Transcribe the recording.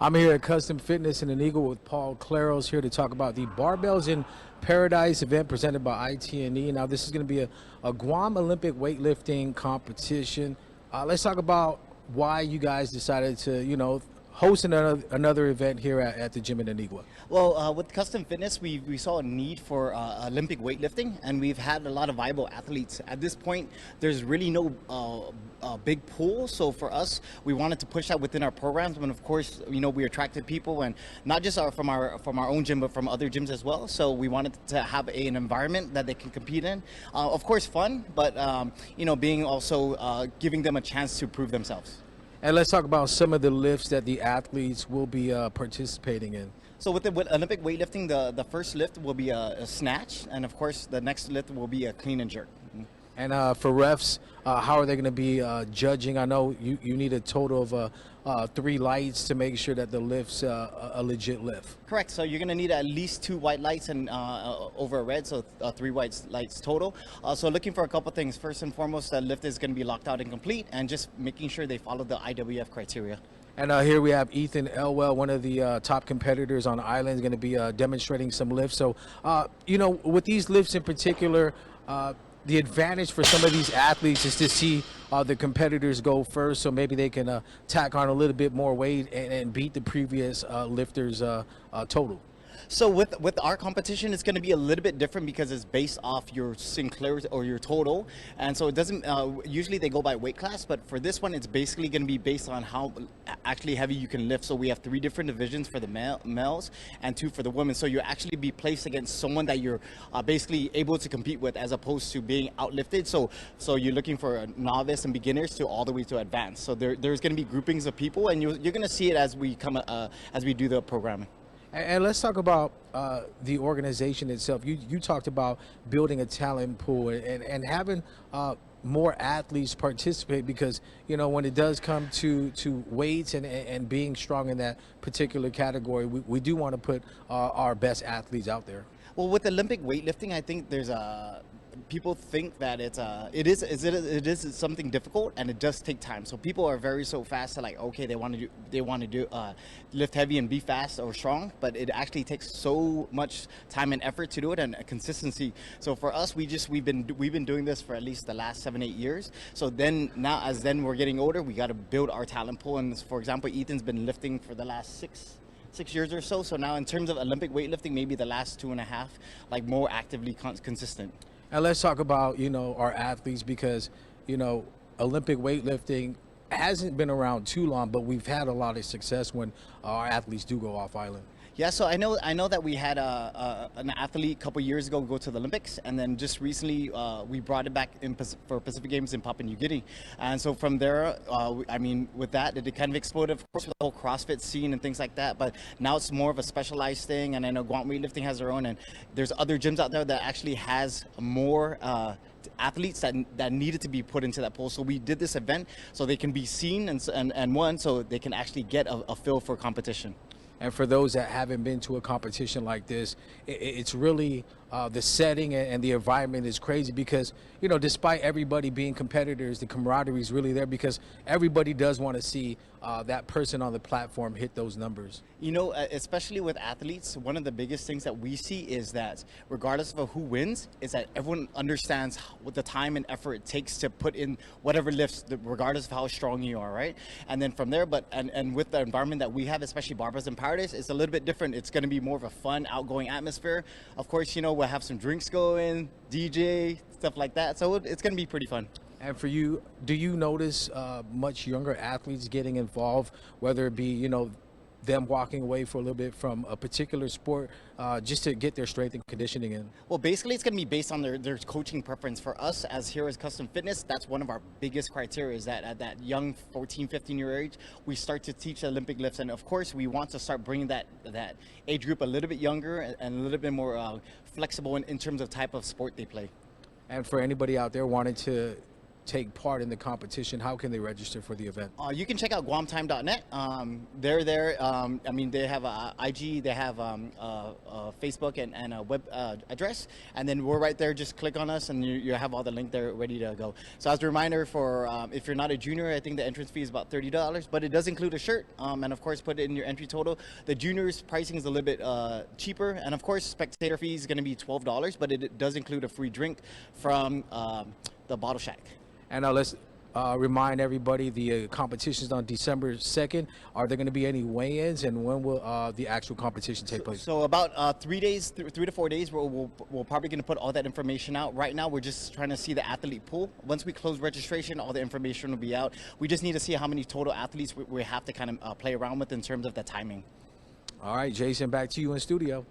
I'm here at Custom Fitness in an Eagle with Paul Claros here to talk about the Barbells in Paradise event presented by IT&E. Now, this is going to be a Guam Olympic weightlifting competition. Let's talk about why you guys decided to, host another event here at the gym in Antigua. Well, with Custom Fitness, we saw a need for Olympic weightlifting, and we've had a lot of viable athletes. At this point, there's really no big pool, so for us, we wanted to push that within our programs. And of course, we attracted people, and not just from our own gym, but from other gyms as well. So we wanted to have an environment that they can compete in. Of course, fun, but being also giving them a chance to prove themselves. And let's talk about some of the lifts that the athletes will be participating in. So with Olympic weightlifting, the first lift will be a snatch, and of course the next lift will be a clean and jerk. And for refs, how are they going to be judging? I know you need a total of 3 lights to make sure that the lift's a legit lift. Correct. So you're going to need at least 2 white lights and over a red, so 3 white lights total. So looking for a couple things. First and foremost, the lift is going to be locked out and complete, and just making sure they follow the IWF criteria. And here we have Ethan Elwell, one of the top competitors on the island, is going to be demonstrating some lifts. So, with these lifts in particular, the advantage for some of these athletes is to see the competitors go first, so maybe they can tack on a little bit more weight and beat the previous lifters' total. So with our competition, it's going to be a little bit different because it's based off your Sinclair or your total, and so it doesn't. Usually they go by weight class, but for this one, it's basically going to be based on how actually heavy you can lift. So we have 3 different divisions for the males and 2 for the women. So you actually be placed against someone that you're basically able to compete with, as opposed to being outlifted. So you're looking for a novice and beginners to all the way to advanced. So there's going to be groupings of people, and you're going to see it as we do the programming. And let's talk about the organization itself. You talked about building a talent pool and having more athletes participate, because when it does come to weights and being strong in that particular category, we do want to put our best athletes out there. Well, with Olympic weightlifting, I think there's people think that it is something difficult, and it does take time. So people are very so fast to, like, okay, they want to do lift heavy and be fast or strong, but it actually takes so much time and effort to do it, and consistency. So for us, we've been doing this for at least the last 7-8 years. So then as we're getting older, we got to build our talent pool. And for example, Ethan's been lifting for the last 6 years or so. So now in terms of Olympic weightlifting, maybe the last 2.5, like more actively consistent. And let's talk about, our athletes, because, Olympic weightlifting hasn't been around too long, but we've had a lot of success when our athletes do go off island. Yeah, so I know that we had an athlete a couple years ago go to the Olympics, and then just recently we brought it back for Pacific Games in Papua New Guinea. And so from there, with that, it kind of exploded, of course, with the whole CrossFit scene and things like that. But now it's more of a specialized thing, and I know Guam Weightlifting has their own, and there's other gyms out there that actually has more athletes that needed to be put into that pool. So we did this event so they can be seen and won, so they can actually get a feel for competition. And for those that haven't been to a competition like this, it's really the setting and the environment is crazy, because, despite everybody being competitors, the camaraderie is really there, because everybody does want to see that person on the platform hit those numbers. Especially with athletes, one of the biggest things that we see is that regardless of who wins, is that everyone understands what the time and effort it takes to put in whatever lifts, regardless of how strong you are, right? And then from there, and with the environment that we have, especially Barbells in Paradise, it's a little bit different. It's going to be more of a fun, outgoing atmosphere. Of course, we'll have some drinks going, DJ, stuff like that. So it's going to be pretty fun. And for you, do you notice much younger athletes getting involved, whether it be, them walking away for a little bit from a particular sport just to get their strength and conditioning in? Well, basically it's going to be based on their coaching preference. For us, as here as Custom Fitness, that's one of our biggest criteria, is that at that young 14-15 year age, we start to teach Olympic lifts. And of course, we want to start bringing that age group a little bit younger and a little bit more flexible in terms of type of sport they play. And for anybody out there wanting to take part in the competition, how can they register for the event? You can check out guamtime.net. They're there. I mean, they have a IG, they have Facebook and a web address, and then we're right there. Just click on us, and you have all the link there ready to go. So as a reminder, for if you're not a junior, I think the entrance fee is about $30, but it does include a shirt, and of course put it in your entry total. The juniors pricing is a little bit cheaper, and of course spectator fee is going to be $12, but it does include a free drink from the Bottle Shack. And let's remind everybody the competition's on December 2nd. Are there going to be any weigh-ins, and when will the actual competition take place? So about 3 days, 3 to 4 days, we're probably going to put all that information out. Right now, we're just trying to see the athlete pool. Once we close registration, all the information will be out. We just need to see how many total athletes we have to kind of play around with in terms of the timing. All right, Jason, back to you in studio.